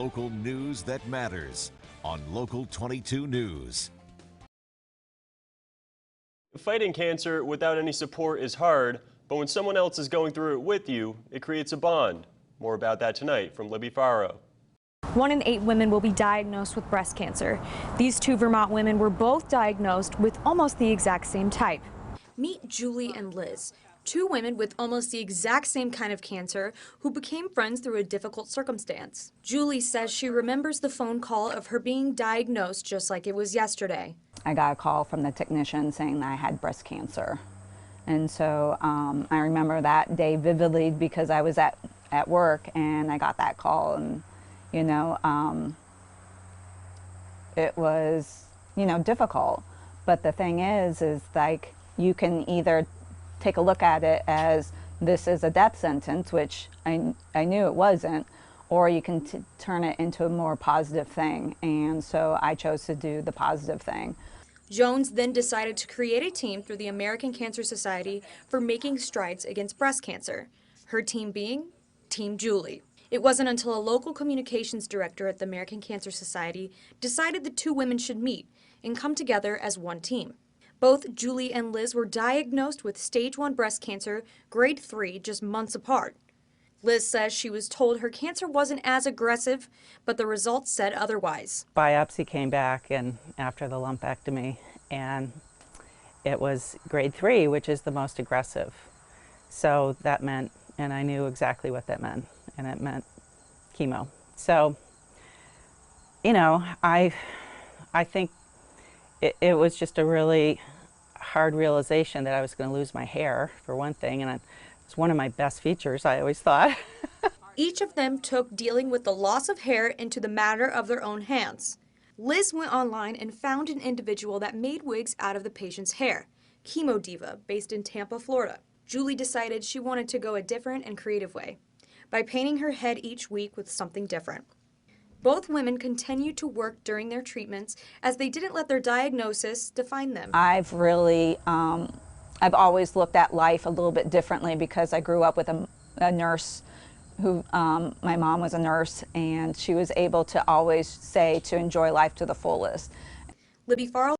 Local news that matters on Local 22 News. Fighting cancer without any support is hard, but when someone else is going through it with you, it creates a bond. More about that tonight from Libby Farrow. 1 in 8 women will be diagnosed with breast cancer. These two Vermont women were both diagnosed with almost the exact same type. Meet Julie and Liz, two women with almost the exact same kind of cancer who became friends through a difficult circumstance. Julie says she remembers the phone call of her being diagnosed just like it was yesterday. I got a call from the technician saying that I had breast cancer. And so I remember that day vividly because I was at work and I got that call, and it was, difficult. But the thing is like you can either take a look at it as this is a death sentence, which I knew it wasn't, or you can turn it into a more positive thing. And so I chose to do the positive thing. Jones then decided to create a team through the American Cancer Society for making strides against breast cancer, her team being Team Julie. It wasn't until a local communications director at the American Cancer Society decided the two women should meet and come together as one team. Both Julie and Liz were diagnosed with stage 1 breast cancer, grade 3, just months apart. Liz says she was told her cancer wasn't as aggressive, but the results said otherwise. Biopsy came back and after the lumpectomy, and it was grade 3, which is the most aggressive. So that meant, and I knew exactly what that meant, and it meant chemo. So, I think it was just a really hard realization that I was going to lose my hair, for one thing, and it's one of my best features, I always thought. Each of them took dealing with the loss of hair into the matter of their own hands. Liz went online and found an individual that made wigs out of the patient's hair, Chemo Diva, based in Tampa, Florida. Julie decided she wanted to go a different and creative way, by painting her head each week with something different. Both women continued to work during their treatments as they didn't let their diagnosis define them. I've really, I've always looked at life a little bit differently because I grew up with a nurse who, my mom was a nurse, and she was able to always say to enjoy life to the fullest. Libby Farrow.